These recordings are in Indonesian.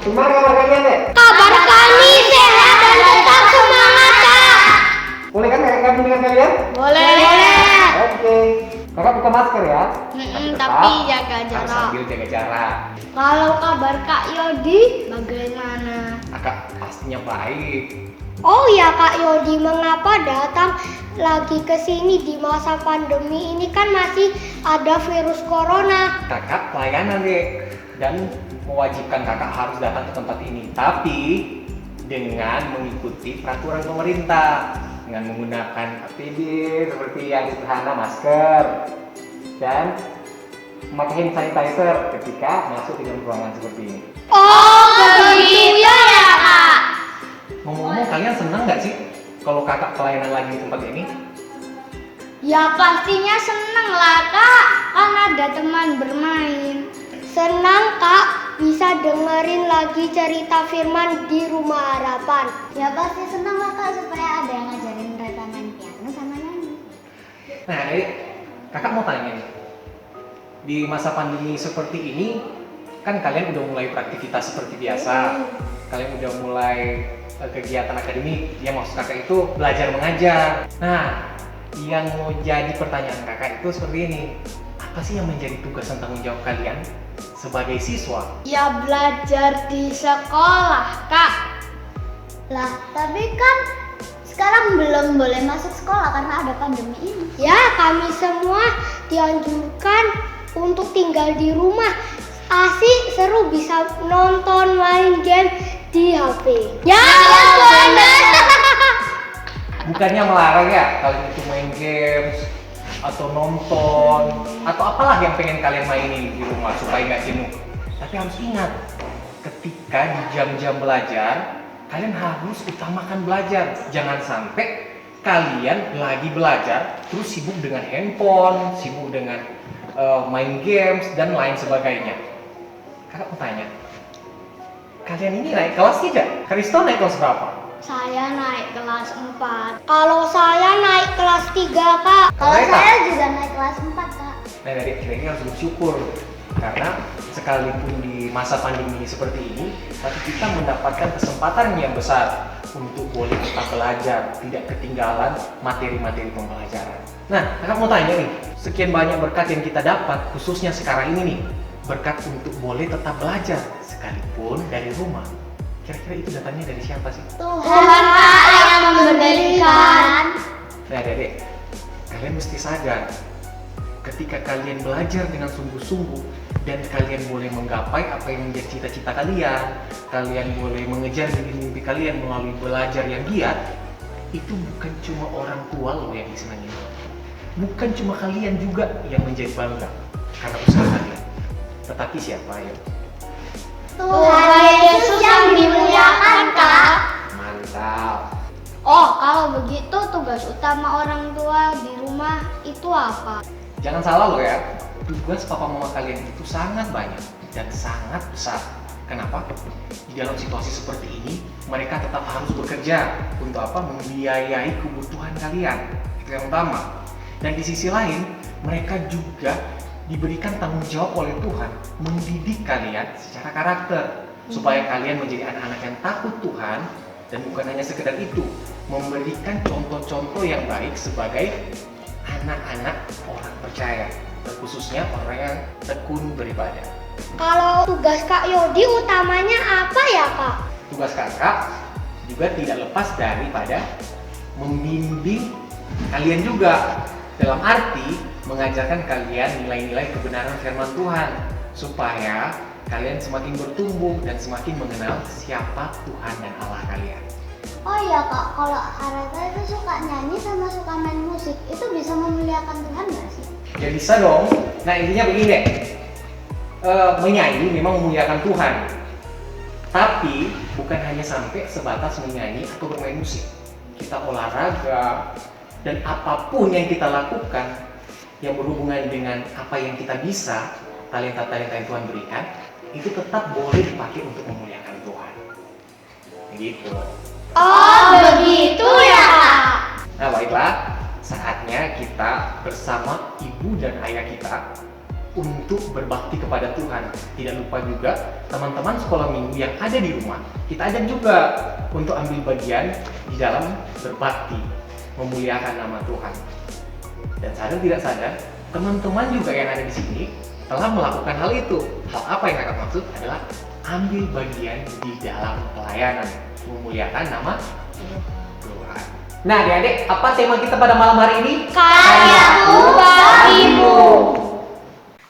Gimana kabar kalian deh? Kabar kami sehat dan tetap semangat, Kak. Boleh kan kakak gabung dengan kalian? Boleh. Oke. Kakak buka masker ya. Tapi jaga Harus jarak. sambil jaga jarak. Kalau kabar Kak Yodi bagaimana? Kakak pastinya baik. Oh ya Kak Yodi, mengapa datang lagi ke sini di masa pandemi ini, kan masih ada virus corona? Kakak pelayanan deh, dan mewajibkan kakak harus datang ke tempat ini. Tapi dengan mengikuti peraturan pemerintah, dengan menggunakan APD seperti yang sederhana, masker, dan memakai hand sanitizer ketika masuk di dalam ruangan seperti ini. Oh begitu ya Kak. Ngomong-ngomong, kalian senang nggak sih kalau kakak pelayanan lagi di tempat ini? Ya pastinya senang lah Kak, kan ada teman bermain. Senang Kak, bisa dengerin lagi cerita firman di Rumah Harapan. Ya pasti senang lah Kak, supaya ada yang ngajarin mereka main piano sama nyanyi. Nah, kakak mau tanya nih, di masa pandemi seperti ini, kan kalian udah mulai beraktivitas seperti biasa, kalian udah mulai kegiatan akademik, ya maksud kakak itu belajar mengajar. Nah, yang mau jadi pertanyaan kakak itu seperti ini, apa sih yang menjadi tugas dan tanggung jawab kalian sebagai siswa? Ya belajar di sekolah Kak. Lah, tapi kan sekarang belum boleh masuk sekolah karena ada pandemi ini. Ya, kami semua dianjurkan untuk tinggal di rumah. Asik, seru, bisa nonton, main game di HP. Ya, benar. Bukannya melarang ya kalian itu main games atau nonton atau apalah yang pengen kalian mainin di rumah supaya nggak jenuh. Tapi harus ingat, ketika di jam-jam belajar, kalian harus utamakan belajar. Jangan sampai kalian lagi belajar terus sibuk dengan handphone, sibuk dengan main games dan lain sebagainya. Kakak mau tanya, kalian ini naik kelas tidak? Kristo naik kelas berapa? Saya naik kelas 4. Kalau saya naik kelas 3 Kak. Kalau Mereka? saya juga naik kelas 4 Kak. Nah, dari akhirnya ini harus bersyukur karena sekalipun di masa pandemi seperti ini, tapi kita mendapatkan kesempatan yang besar untuk boleh tetap belajar, tidak ketinggalan materi-materi pembelajaran. Nah, kakak mau tanya nih, sekian banyak berkat yang kita dapat, khususnya sekarang ini nih, berkat untuk boleh tetap belajar sekalipun dari rumah. Kira-kira itu datangnya dari siapa sih? Tuhan Kak yang memberikan. Nah, Dedek, kalian mesti sadar ketika kalian belajar dengan sungguh-sungguh dan kalian boleh menggapai apa yang menjadi cita-cita kalian boleh mengejar mimpi-mimpi kalian melalui belajar yang giat, itu bukan cuma orang tua loh yang disenangi, bukan cuma kalian juga yang menjadi bangga karena usaha kalian, tetapi siapa ya? Tuhan Yesus yang dimuliakan Kak. Mantap. Oh, kalau begitu tugas utama orang tua di rumah itu apa? Jangan salah loh ya, tugas papa mama kalian itu sangat banyak dan sangat besar. Kenapa? Di dalam situasi seperti ini, mereka tetap harus bekerja untuk apa? Membiayai kebutuhan kalian. Itu yang utama. Dan di sisi lain, mereka juga diberikan tanggung jawab oleh Tuhan mendidik kalian secara karakter supaya kalian menjadi anak-anak yang takut Tuhan, dan bukan hanya sekedar itu, memberikan contoh-contoh yang baik sebagai anak-anak orang percaya, khususnya orang yang tekun beribadah. Kalau tugas Kak Yodi utamanya apa ya Kak? Tugas kakak juga tidak lepas daripada membimbing kalian juga, dalam arti mengajarkan kalian nilai-nilai kebenaran firman Tuhan supaya kalian semakin bertumbuh dan semakin mengenal siapa Tuhan dan Allah kalian. Oh iya Kak, kalau Arata itu suka nyanyi sama suka main musik, itu bisa memuliakan Tuhan nggak sih? Ya bisa dong. Nah, intinya begini deh, menyanyi memang memuliakan Tuhan, tapi bukan hanya sampai sebatas menyanyi atau bermain musik. Kita olahraga dan apapun yang kita lakukan yang berhubungan dengan apa yang kita bisa, talenta-talenta yang Tuhan berikan, itu tetap boleh dipakai untuk memuliakan Tuhan. Begitu. Oh begitu ya Kak. Nah, baiklah, saatnya kita bersama ibu dan ayah kita untuk berbakti kepada Tuhan. Tidak lupa juga teman-teman sekolah minggu yang ada di rumah, kita ajak juga untuk ambil bagian di dalam berbakti, memuliakan nama Tuhan. Dan sadar tidak sadar, teman-teman juga yang ada di sini telah melakukan hal itu. Hal apa yang kakak maksud adalah ambil bagian di dalam pelayanan, memuliakan nama Tuhan. Nah adik-adik, apa tema kita pada malam hari ini? Karyaku bagimu.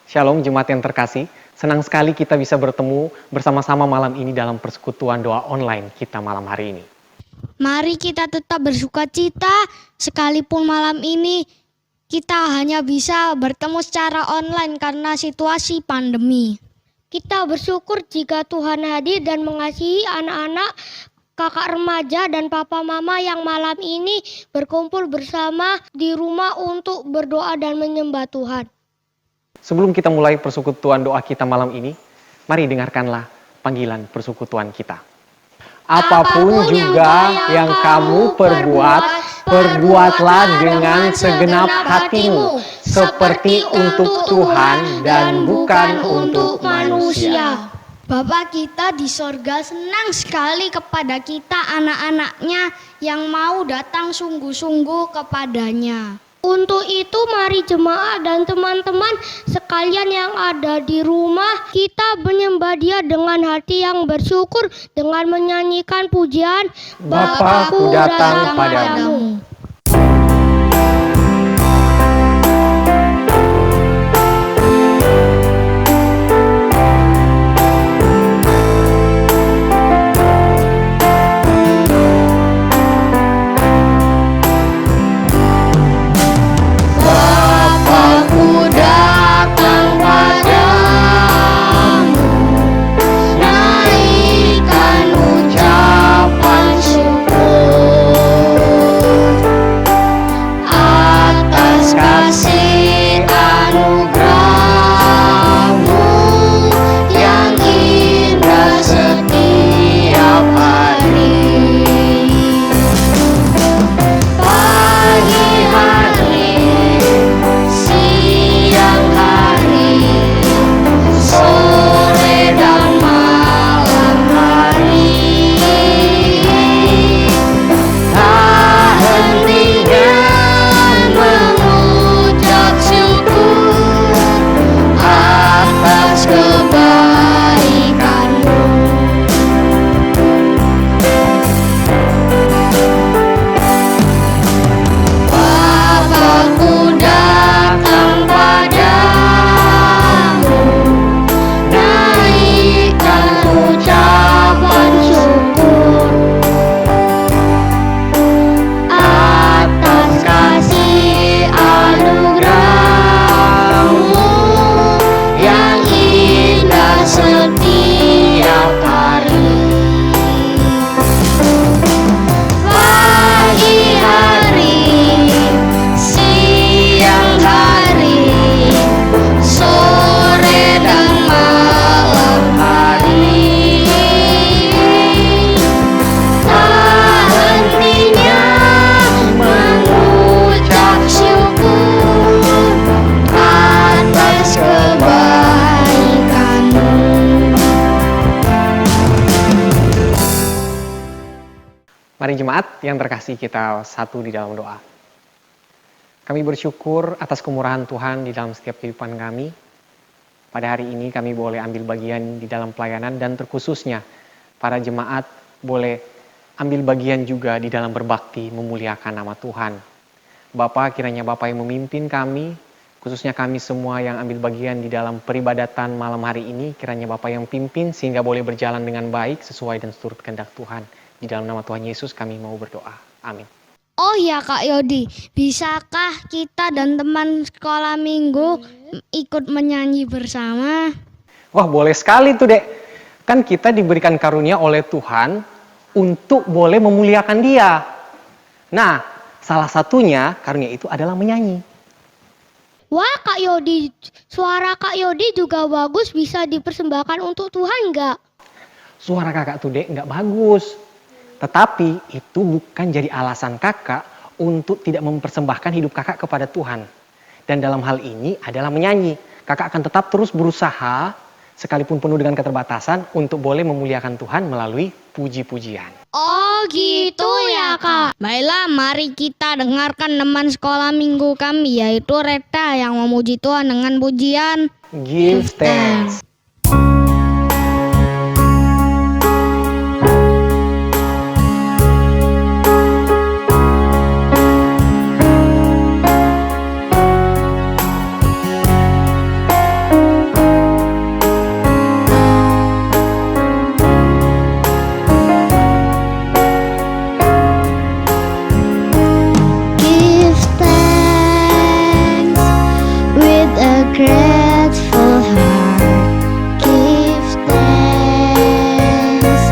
Shalom jemaat yang terkasih, senang sekali kita bisa bertemu bersama-sama malam ini dalam persekutuan doa online kita malam hari ini. Mari kita tetap bersukacita sekalipun malam ini kita hanya bisa bertemu secara online karena situasi pandemi. Kita bersyukur jika Tuhan hadir dan mengasihi anak-anak, kakak remaja dan papa mama yang malam ini berkumpul bersama di rumah untuk berdoa dan menyembah Tuhan. Sebelum kita mulai persekutuan doa kita malam ini, mari dengarkanlah panggilan persekutuan kita. Apapun juga yang kamu perbuat, perbuatlah dengan segenap hatimu, seperti untuk Tuhan dan bukan untuk manusia. Bapa kita di sorga senang sekali kepada kita anak-anaknya yang mau datang sungguh-sungguh kepadanya. Untuk itu mari jemaat dan teman-teman sekalian yang ada di rumah, kita menyembah Dia dengan hati yang bersyukur dengan menyanyikan pujian Bapa-Ku datang padamu. Mari jemaat yang terkasih kita satu di dalam doa. Kami bersyukur atas kemurahan Tuhan di dalam setiap kehidupan kami. Pada hari ini kami boleh ambil bagian di dalam pelayanan dan terkhususnya para jemaat boleh ambil bagian juga di dalam berbakti memuliakan nama Tuhan. Bapa, kiranya Bapa yang memimpin kami, khususnya kami semua yang ambil bagian di dalam peribadatan malam hari ini, kiranya Bapa yang pimpin sehingga boleh berjalan dengan baik sesuai dan seturut kehendak Tuhan. Di dalam nama Tuhan Yesus kami mau berdoa. Amin. Oh ya Kak Yodi, bisakah kita dan teman sekolah minggu ikut menyanyi bersama? Wah boleh sekali tuh Dek. Kan kita diberikan karunia oleh Tuhan untuk boleh memuliakan Dia. Nah, salah satunya karunia itu adalah menyanyi. Wah Kak Yodi, suara Kak Yodi juga bagus, bisa dipersembahkan untuk Tuhan nggak? Suara kakak tuh Dek nggak bagus. Tetapi itu bukan jadi alasan kakak untuk tidak mempersembahkan hidup kakak kepada Tuhan. Dan dalam hal ini adalah menyanyi. kakak akan tetap terus berusaha, sekalipun penuh dengan keterbatasan, untuk boleh memuliakan Tuhan melalui puji-pujian. Oh gitu ya kak. Baiklah, mari kita dengarkan teman sekolah minggu kami, yaitu Reta yang memuji Tuhan dengan pujian. Give thanks. Give thanks with a grateful heart. Give thanks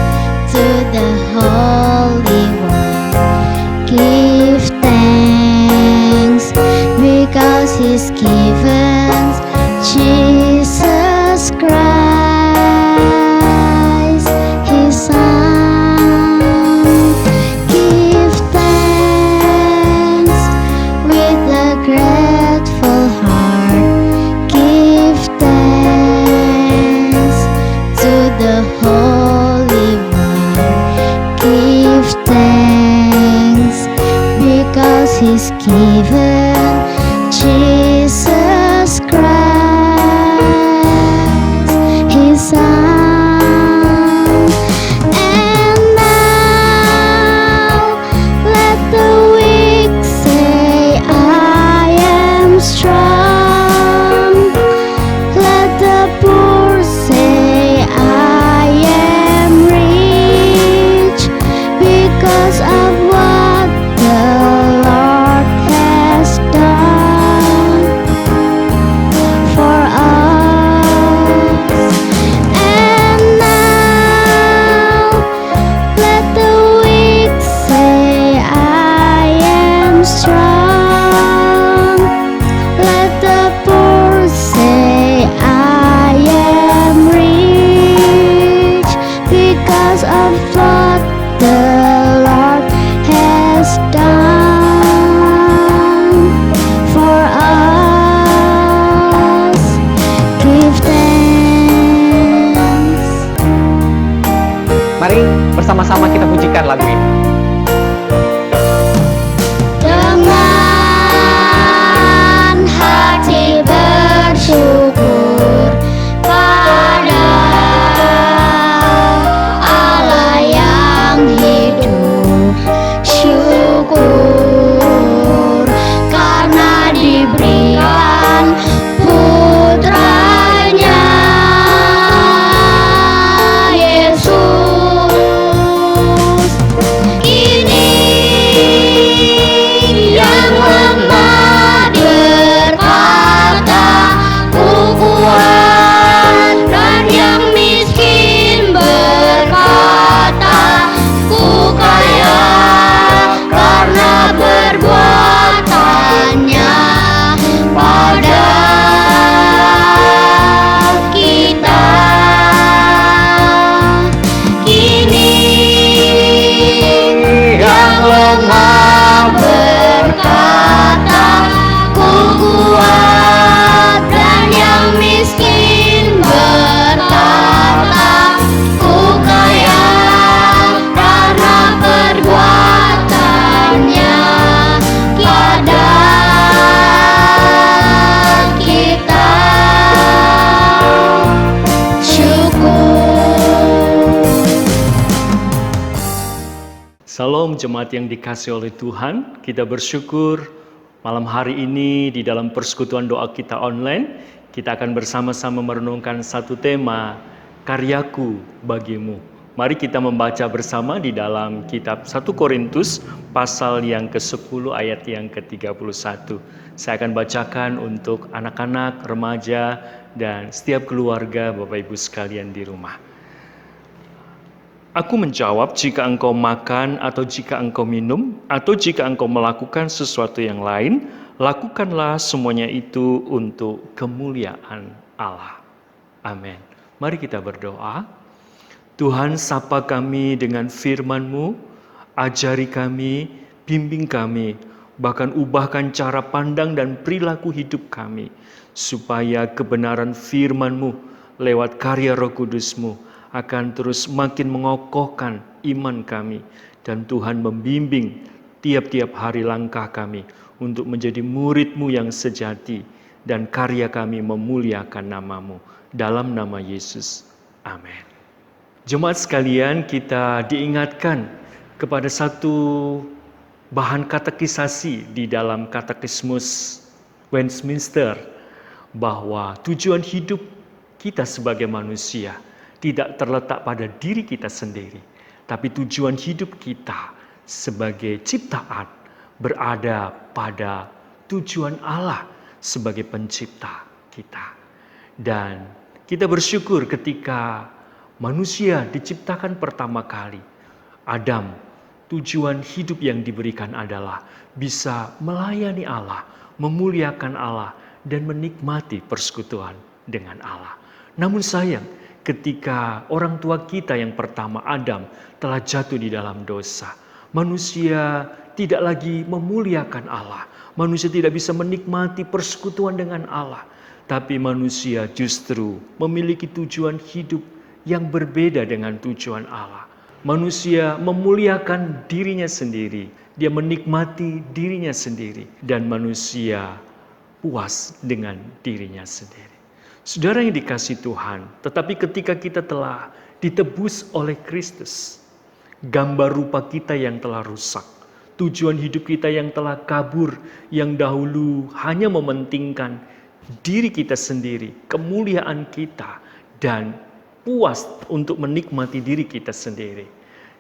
to the Holy One. Give thanks because He's given Jesus Christ, His Son. Give thanks with a grateful heart. Give thanks to the Holy One. Give thanks because He's given Jesus Christ, His Son. And now let the weak say, I am strong. Let the poor say, I am rich because of what the Lord has done for us. And now let the weak say, I am strong. Let the poor say, I am rich because of what the Lord has done for us. Give thanks. Mari bersama-sama kita pujikan lagu ini. Dengan hati bersyukur pada Allah yang hidup, syukur karena diberikan putranya Yesus. Kini yang lemah berkata, ku kuat, dan yang miskin berkata, ku kaya, karena perbuatannya pada kita. Kini yang lemah berkata, ku kuat, dan yang miskin berkata, ku kaya, karena perbuatannya pada kita. Syukur. Salam jemaat yang dikasihi oleh Tuhan, kita bersyukur malam hari ini di dalam persekutuan doa kita online, kita akan bersama-sama merenungkan satu tema, karyaku bagimu. Mari kita membaca bersama di dalam kitab 1 Korintus pasal yang ke-10 ayat yang ke-31. Saya akan bacakan untuk anak-anak, remaja, dan setiap keluarga Bapak Ibu sekalian di rumah. Aku menjawab, jika engkau makan atau jika engkau minum atau jika engkau melakukan sesuatu yang lain, lakukanlah semuanya itu untuk kemuliaan Allah. Amin. Mari kita berdoa. Tuhan, sapa kami dengan firman-Mu, ajari kami, bimbing kami, bahkan ubahkan cara pandang dan perilaku hidup kami, supaya kebenaran firman-Mu lewat karya Roh Kudus-Mu akan terus makin mengokohkan iman kami, dan Tuhan membimbing tiap-tiap hari langkah kami untuk menjadi murid-Mu yang sejati, dan karya kami memuliakan nama-Mu. Dalam nama Yesus, amin. Jemaat sekalian, kita diingatkan kepada satu bahan katekisasi di dalam Katekismus Westminster, bahwa tujuan hidup kita sebagai manusia tidak terletak pada diri kita sendiri, tapi tujuan hidup kita sebagai ciptaan berada pada tujuan Allah sebagai pencipta kita. Dan kita bersyukur ketika manusia diciptakan pertama kali, Adam, tujuan hidup yang diberikan adalah bisa melayani Allah, memuliakan Allah, dan menikmati persekutuan dengan Allah. Namun sayang, ketika orang tua kita yang pertama, Adam, telah jatuh di dalam dosa, manusia tidak lagi memuliakan Allah. Manusia tidak bisa menikmati persekutuan dengan Allah. Tapi manusia justru memiliki tujuan hidup yang berbeda dengan tujuan Allah. Manusia memuliakan dirinya sendiri, dia menikmati dirinya sendiri, dan manusia puas dengan dirinya sendiri. Saudara yang dikasihi Tuhan, tetapi ketika kita telah ditebus oleh Kristus, gambar rupa kita yang telah rusak, tujuan hidup kita yang telah kabur, yang dahulu hanya mementingkan diri kita sendiri, kemuliaan kita, dan puas untuk menikmati diri kita sendiri.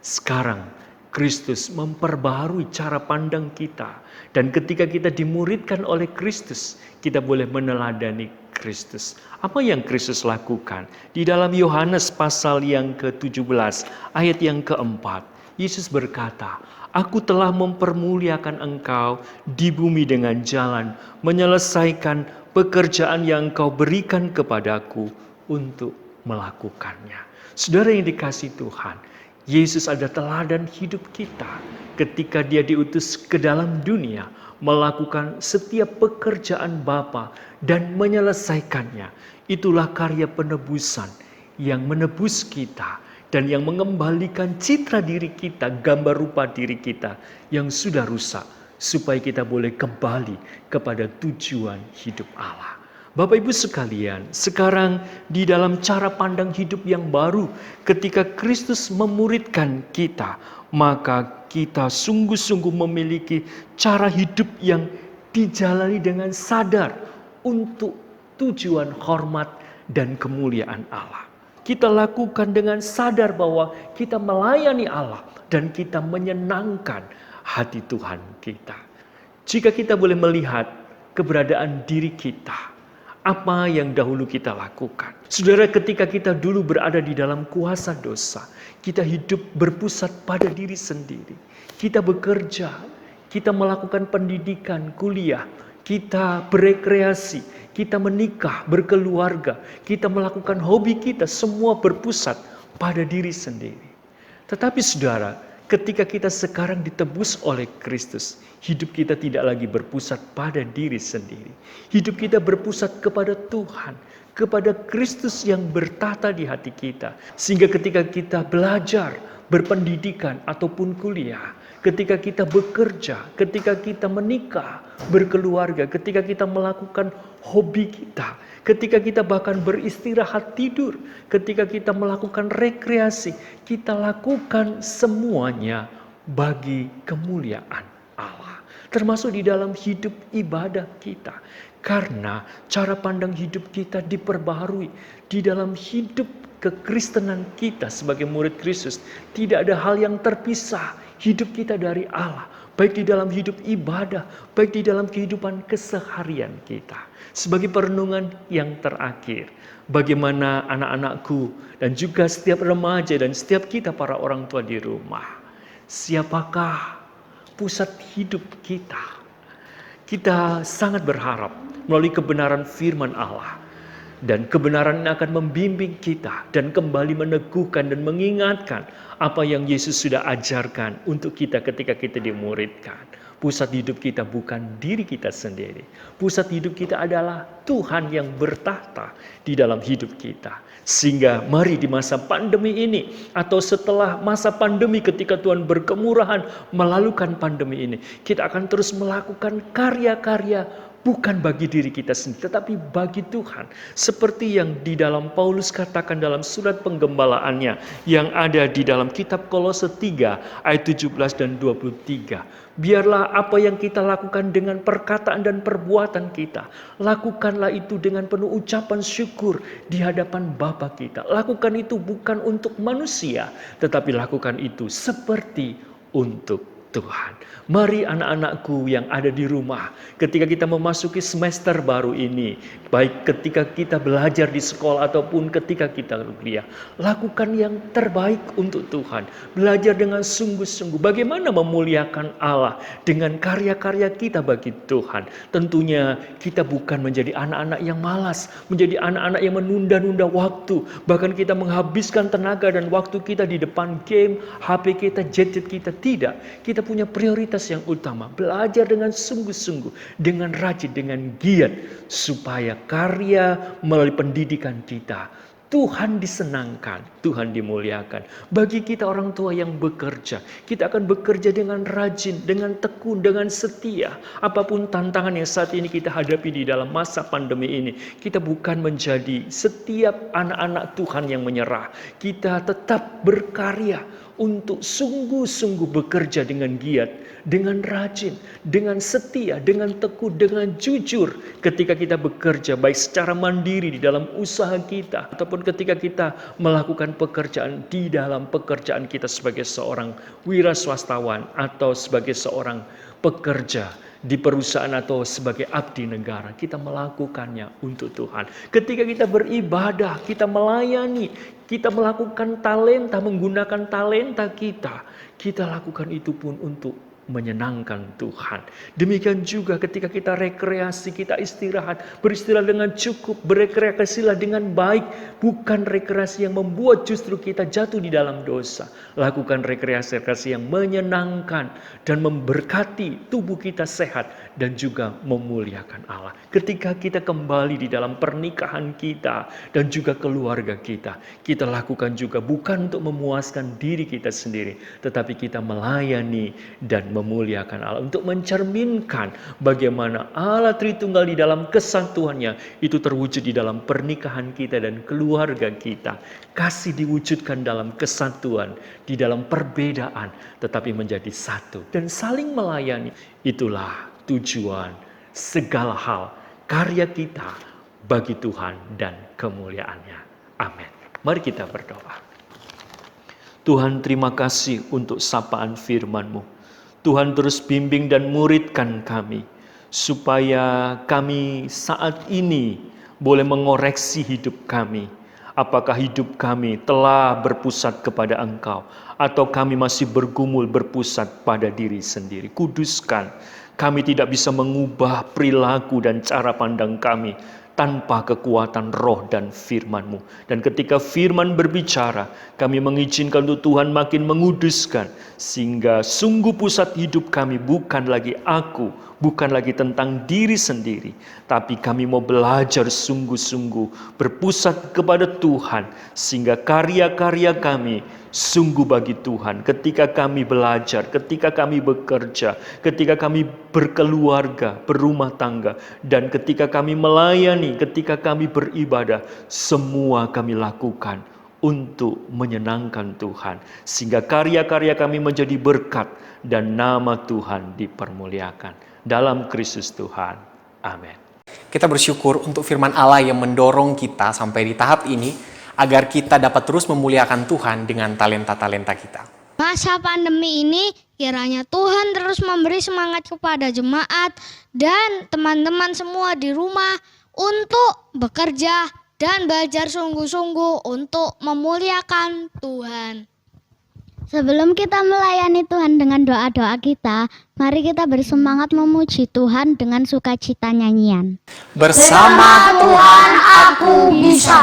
Sekarang Kristus memperbaharui cara pandang kita, dan ketika kita dimuridkan oleh Kristus, kita boleh meneladani Kristus. Apa yang Kristus lakukan? Di dalam Yohanes pasal yang ke-17 ayat yang keempat, Yesus berkata, "Aku telah mempermuliakan engkau di bumi dengan jalan menyelesaikan pekerjaan yang engkau berikan kepadaku untuk melakukannya." Saudara yang dikasihi Tuhan, Yesus ada teladan hidup kita ketika dia diutus ke dalam dunia melakukan setiap pekerjaan Bapa dan menyelesaikannya. Itulah karya penebusan yang menebus kita dan yang mengembalikan citra diri kita, gambar rupa diri kita yang sudah rusak, supaya kita boleh kembali kepada tujuan hidup Allah. Bapak Ibu sekalian, sekarang di dalam cara pandang hidup yang baru, ketika Kristus memuridkan kita, maka kita sungguh-sungguh memiliki cara hidup yang dijalani dengan sadar untuk tujuan hormat dan kemuliaan Allah. Kita lakukan dengan sadar bahwa kita melayani Allah dan kita menyenangkan hati Tuhan kita. Jika kita boleh melihat keberadaan diri kita, apa yang dahulu kita lakukan. Saudara, ketika kita dulu berada di dalam kuasa dosa, kita hidup berpusat pada diri sendiri. Kita bekerja, kita melakukan pendidikan, kuliah, kita berekreasi, kita menikah, berkeluarga, kita melakukan hobi kita, semua berpusat pada diri sendiri. Tetapi saudara, ketika kita sekarang ditebus oleh Kristus, hidup kita tidak lagi berpusat pada diri sendiri. Hidup kita berpusat kepada Tuhan, kepada Kristus yang bertata di hati kita. Sehingga ketika kita belajar, berpendidikan ataupun kuliah, ketika kita bekerja, ketika kita menikah, berkeluarga, ketika kita melakukan hobi kita, ketika kita bahkan beristirahat tidur, ketika kita melakukan rekreasi, kita lakukan semuanya bagi kemuliaan Allah. Termasuk di dalam hidup ibadah kita. Karena cara pandang hidup kita diperbaharui. Di dalam hidup kekristenan kita sebagai murid Kristus, tidak ada hal yang terpisah hidup kita dari Allah. Baik di dalam hidup ibadah, baik di dalam kehidupan keseharian kita. Sebagai perenungan yang terakhir, bagaimana anak-anakku dan juga setiap remaja dan setiap kita para orang tua di rumah, siapakah pusat hidup kita? Kita sangat berharap melalui kebenaran firman Allah, dan kebenaran ini akan membimbing kita dan kembali meneguhkan dan mengingatkan apa yang Yesus sudah ajarkan untuk kita ketika kita dimuridkan. Pusat hidup kita bukan diri kita sendiri. Pusat hidup kita adalah Tuhan yang bertahta di dalam hidup kita. Sehingga mari di masa pandemi ini atau setelah masa pandemi ketika Tuhan berkemurahan melalukan pandemi ini, kita akan terus melakukan karya-karya bukan bagi diri kita sendiri, tetapi bagi Tuhan. Seperti yang di dalam Paulus katakan dalam surat penggembalaannya yang ada di dalam kitab Kolose 3 ayat 17 dan 23. Biarlah apa yang kita lakukan dengan perkataan dan perbuatan kita, lakukanlah itu dengan penuh ucapan syukur di hadapan Bapa kita. Lakukan itu bukan untuk manusia, tetapi lakukan itu seperti untuk Tuhan. Mari anak-anakku yang ada di rumah, ketika kita memasuki semester baru ini, baik ketika kita belajar di sekolah ataupun ketika kita kuliah, lakukan yang terbaik untuk Tuhan. Belajar dengan sungguh-sungguh bagaimana memuliakan Allah dengan karya-karya kita bagi Tuhan. Tentunya kita bukan menjadi anak-anak yang malas, menjadi anak-anak yang menunda-nunda waktu, bahkan kita menghabiskan tenaga dan waktu kita di depan game, HP kita, gadget kita. Tidak, kita punya prioritas yang utama, belajar dengan sungguh-sungguh, dengan rajin, dengan giat, supaya karya melalui pendidikan kita Tuhan disenangkan, Tuhan dimuliakan. Bagi kita orang tua yang bekerja, kita akan bekerja dengan rajin, dengan tekun, dengan setia. Apapun tantangan yang saat ini kita hadapi di dalam masa pandemi ini, kita bukan menjadi setiap anak-anak Tuhan yang menyerah. Kita tetap berkarya untuk sungguh-sungguh bekerja dengan giat, dengan rajin, dengan setia, dengan tekun, dengan jujur. Ketika kita bekerja baik secara mandiri di dalam usaha kita, ataupun ketika kita melakukan pekerjaan di dalam pekerjaan kita sebagai seorang wira swastawan atau sebagai seorang pekerja di perusahaan atau sebagai abdi negara, kita melakukannya untuk Tuhan. Ketika kita beribadah, kita melayani, kita melakukan talenta, menggunakan talenta kita lakukan itu pun untuk menyenangkan Tuhan. Demikian juga ketika kita rekreasi, kita istirahat, beristirahat dengan cukup, berekreasilah dengan baik, bukan rekreasi yang membuat justru kita jatuh di dalam dosa. Lakukan rekreasi yang menyenangkan dan memberkati tubuh kita sehat dan juga memuliakan Allah. Ketika kita kembali di dalam pernikahan kita dan juga keluarga kita lakukan juga bukan untuk memuaskan diri kita sendiri, tetapi kita melayani dan memuliakan Allah, untuk mencerminkan bagaimana Allah Tritunggal di dalam kesatuannya itu terwujud di dalam pernikahan kita dan keluarga kita. Kasih diwujudkan dalam kesatuan, di dalam perbedaan, tetapi menjadi satu dan saling melayani. Itulah tujuan segala hal karya kita bagi Tuhan dan kemuliaannya. Amin. Mari kita berdoa. Tuhan, terima kasih untuk sapaan firman-Mu. Tuhan terus bimbing dan muridkan kami, supaya kami saat ini boleh mengoreksi hidup kami. Apakah hidup kami telah berpusat kepada Engkau, atau kami masih bergumul berpusat pada diri sendiri. Kuduskan, kami tidak bisa mengubah perilaku dan cara pandang kami tanpa kekuatan roh dan firman-Mu. Dan ketika firman berbicara, kami mengizinkan untuk Tuhan makin menguduskan, sehingga sungguh pusat hidup kami bukan lagi aku, bukan lagi tentang diri sendiri, tapi kami mau belajar sungguh-sungguh berpusat kepada Tuhan, sehingga karya-karya kami sungguh bagi Tuhan. Ketika kami belajar, ketika kami bekerja, ketika kami berkeluarga, berumah tangga, dan ketika kami melayani, ketika kami beribadah, semua kami lakukan untuk menyenangkan Tuhan, sehingga karya-karya kami menjadi berkat dan nama Tuhan dipermuliakan. Dalam Kristus Tuhan. Amin. Kita bersyukur untuk firman Allah yang mendorong kita sampai di tahap ini, agar kita dapat terus memuliakan Tuhan dengan talenta-talenta kita. Masa pandemi ini kiranya Tuhan terus memberi semangat kepada jemaat dan teman-teman semua di rumah untuk bekerja dan belajar sungguh-sungguh untuk memuliakan Tuhan. Sebelum kita melayani Tuhan dengan doa-doa kita, mari kita bersemangat memuji Tuhan dengan sukacita nyanyian. Bersama Tuhan aku bisa.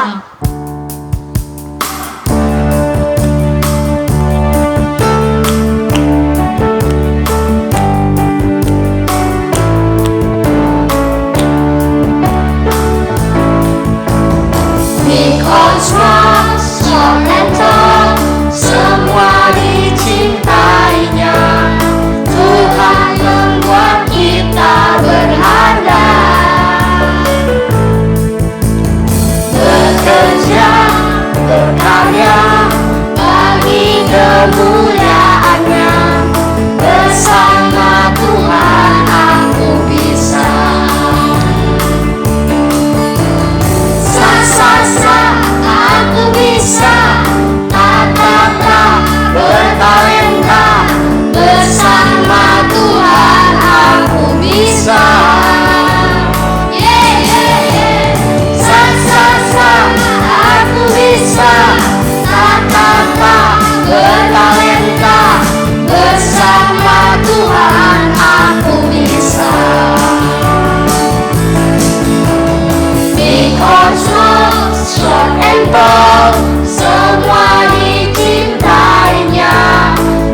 gentle, semua dicintainya.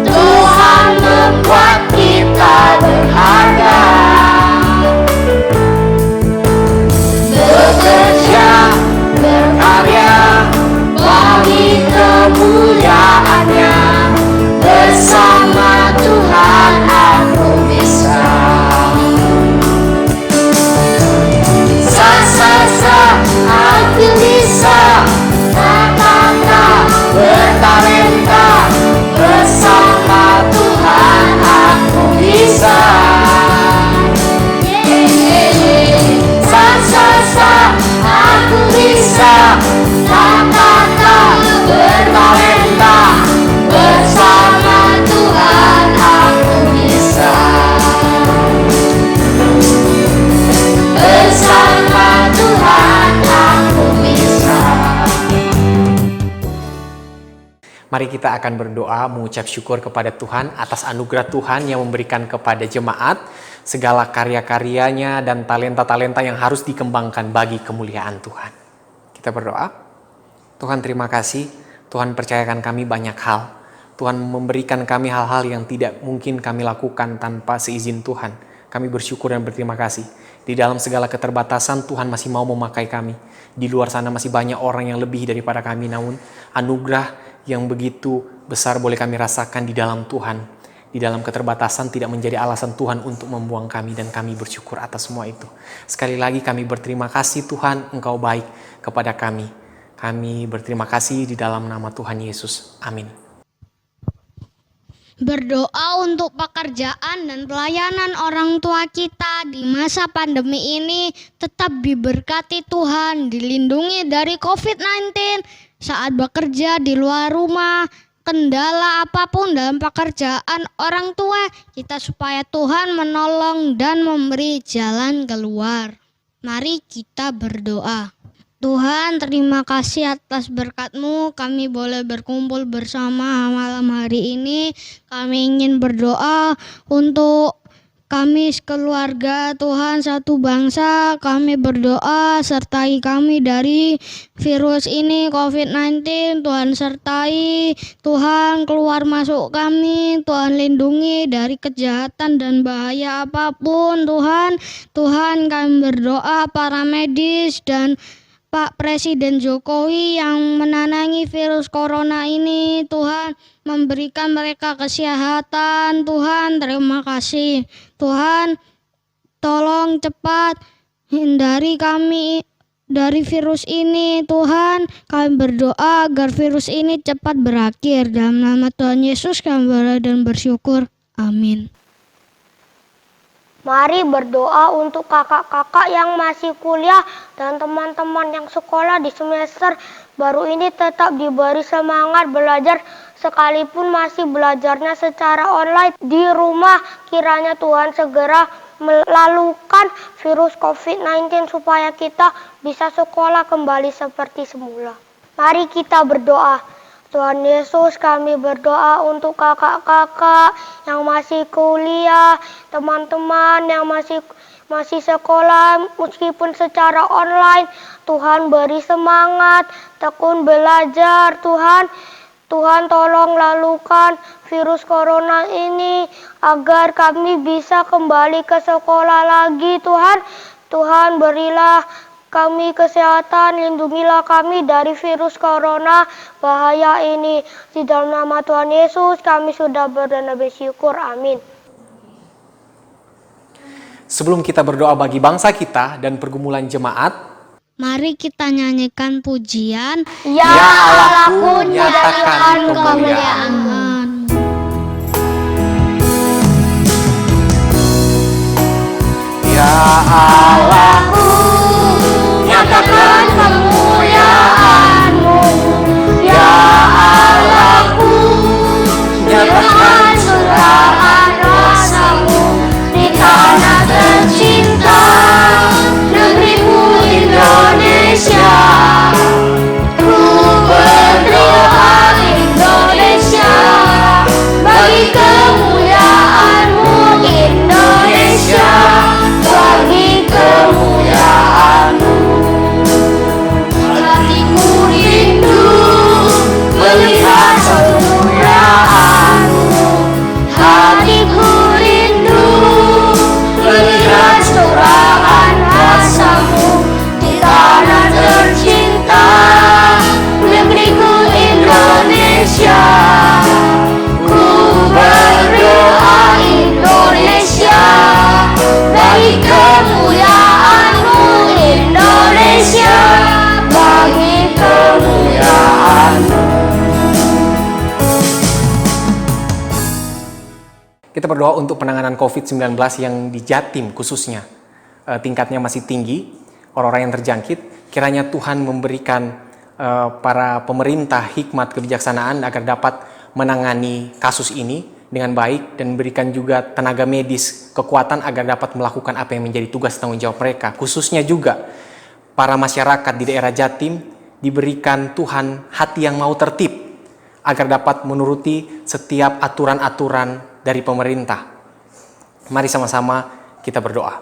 Tuhan membuat kita berharga. Bekerja, berkarya, bagi kemuliaan-Nya. Bersama Tuhan aku bisa. Aku bisa. Bertalenta. Bersama Tuhan aku bisa. Aku bisa. Bertalenta. Bersama Tuhan aku bisa. Bersama Tuhan aku bisa. Mari kita akan berdoa mengucap syukur kepada Tuhan atas anugerah Tuhan yang memberikan kepada jemaat segala karya-karyanya dan talenta-talenta yang harus dikembangkan bagi kemuliaan Tuhan. Kita berdoa. Tuhan, terima kasih. Tuhan percayakan kami banyak hal. Tuhan memberikan kami hal-hal yang tidak mungkin kami lakukan tanpa seizin Tuhan. Kami bersyukur dan berterima kasih. Di dalam segala keterbatasan, Tuhan masih mau memakai kami. Di luar sana masih banyak orang yang lebih daripada kami, namun anugerah yang begitu besar boleh kami rasakan di dalam Tuhan. Di dalam keterbatasan tidak menjadi alasan Tuhan untuk membuang kami, dan kami bersyukur atas semua itu. Sekali lagi kami berterima kasih Tuhan, Engkau baik kepada kami. Kami berterima kasih di dalam nama Tuhan Yesus. Amin. Berdoa untuk pekerjaan dan pelayanan orang tua kita di masa pandemi ini tetap diberkati Tuhan, dilindungi dari COVID-19 saat bekerja di luar rumah, kendala apapun dalam pekerjaan orang tua kita, supaya Tuhan menolong dan memberi jalan keluar. Mari kita berdoa. Tuhan, terima kasih atas berkat-Mu, kami boleh berkumpul bersama malam hari ini. Kami ingin berdoa untuk kami sekeluarga, Tuhan, satu bangsa. Kami berdoa sertai kami dari virus ini, COVID-19. Tuhan sertai, Tuhan keluar masuk kami, Tuhan lindungi dari kejahatan dan bahaya apapun, Tuhan. Tuhan, kami berdoa para medis dan Pak Presiden Jokowi yang menangangi virus corona ini, Tuhan memberikan mereka kesehatan. Tuhan, terima kasih. Tuhan, tolong cepat hindari kami dari virus ini. Tuhan, kami berdoa agar virus ini cepat berakhir. Dalam nama Tuhan Yesus kami berdoa dan bersyukur. Amin. Mari berdoa untuk kakak-kakak yang masih kuliah dan teman-teman yang sekolah di semester baru ini tetap diberi semangat belajar sekalipun masih belajarnya secara online di rumah. Kiranya Tuhan segera melalukan virus COVID-19 supaya kita bisa sekolah kembali seperti semula. Mari kita berdoa. Tuhan Yesus, kami berdoa untuk kakak-kakak yang masih kuliah, teman-teman yang masih sekolah meskipun secara online. Tuhan beri semangat, tekun belajar. Tuhan tolong lalukan virus corona ini agar kami bisa kembali ke sekolah lagi. Tuhan berilah kami kesehatan, lindungilah kami dari virus corona bahaya ini. Di dalam nama Tuhan Yesus kami sudah berdoa dan bersyukur. Amin. Sebelum kita berdoa bagi bangsa kita dan pergumulan jemaat, Mari kita nyanyikan pujian. Ya Allahku, nyatakan kemuliaan. Ya Allahku, Nyatakan kemuliaan-Mu. Ya Allahku, nyatakan curahan rasa-Mu di tanah tercinta, negeriku Indonesia. Ku berdoa Indonesia, bagi kemuliaan-Mu Indonesia, bagi kemuliaan Kita berdoa untuk penanganan COVID-19 yang di Jatim khususnya. Tingkatnya masih tinggi, orang-orang yang terjangkit. Kiranya Tuhan memberikan para pemerintah hikmat kebijaksanaan agar dapat menangani kasus ini dengan baik dan berikan juga tenaga medis kekuatan agar dapat melakukan apa yang menjadi tugas tanggung jawab mereka. Khususnya juga para masyarakat di daerah Jatim diberikan Tuhan hati yang mau tertib agar dapat menuruti setiap aturan-aturan dari pemerintah. Mari sama-sama kita berdoa.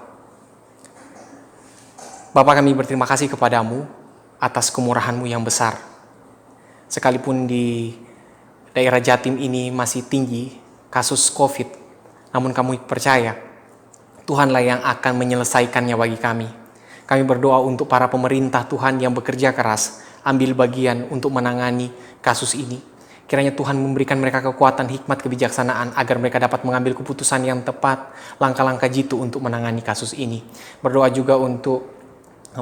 Bapa, kami berterima kasih kepadamu atas kemurahan-Mu yang besar. Sekalipun di daerah Jatim ini masih tinggi kasus COVID, namun kami percaya Tuhanlah yang akan menyelesaikannya bagi kami. Kami berdoa untuk para pemerintah Tuhan yang bekerja keras, ambil bagian untuk menangani kasus ini. Kiranya Tuhan memberikan mereka kekuatan, hikmat, kebijaksanaan agar mereka dapat mengambil keputusan yang tepat, langkah-langkah jitu untuk menangani kasus ini. Berdoa juga untuk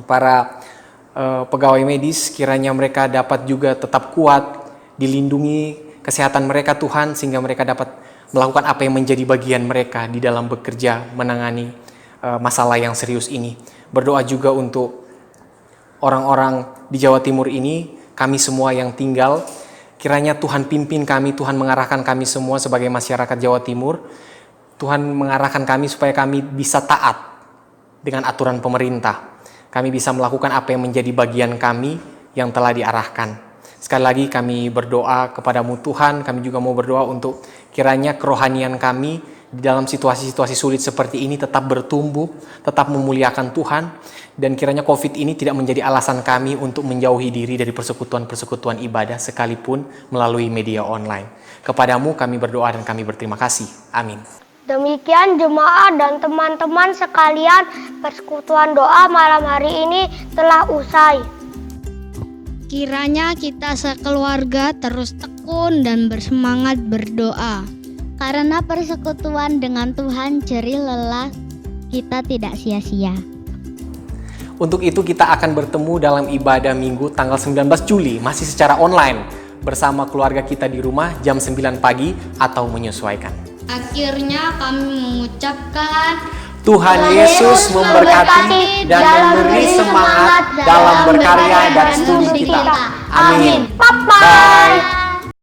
para pegawai medis, kiranya mereka dapat juga tetap kuat, dilindungi kesehatan mereka Tuhan, sehingga mereka dapat melakukan apa yang menjadi bagian mereka di dalam bekerja menangani masalah yang serius ini. Berdoa juga untuk orang-orang di Jawa Timur ini, kami semua yang tinggal, kiranya Tuhan pimpin kami, Tuhan mengarahkan kami semua sebagai masyarakat Jawa Timur. Tuhan mengarahkan kami supaya kami bisa taat dengan aturan pemerintah. Kami bisa melakukan apa yang menjadi bagian kami yang telah diarahkan. Sekali lagi kami berdoa kepadamu Tuhan, kami juga mau berdoa untuk kiranya kerohanian kami di dalam situasi-situasi sulit seperti ini tetap bertumbuh, tetap memuliakan Tuhan, dan kiranya COVID ini tidak menjadi alasan kami untuk menjauhi diri dari persekutuan-persekutuan ibadah sekalipun melalui media online. Kepadamu kami berdoa dan kami berterima kasih. Amin. Demikian jemaat dan teman-teman sekalian, persekutuan doa malam hari ini telah usai. Kiranya kita sekeluarga terus tekun dan bersemangat berdoa. Karena persekutuan dengan Tuhan jerih lelah kita tidak sia-sia. Untuk itu kita akan bertemu dalam ibadah Minggu tanggal 19 Juli masih secara online bersama keluarga kita di rumah jam 9 pagi atau menyesuaikan. Akhirnya kami mengucapkan Tuhan Yesus memberkati dan memberi semangat dalam berkarya dan studi kita. Amin. Bye-bye.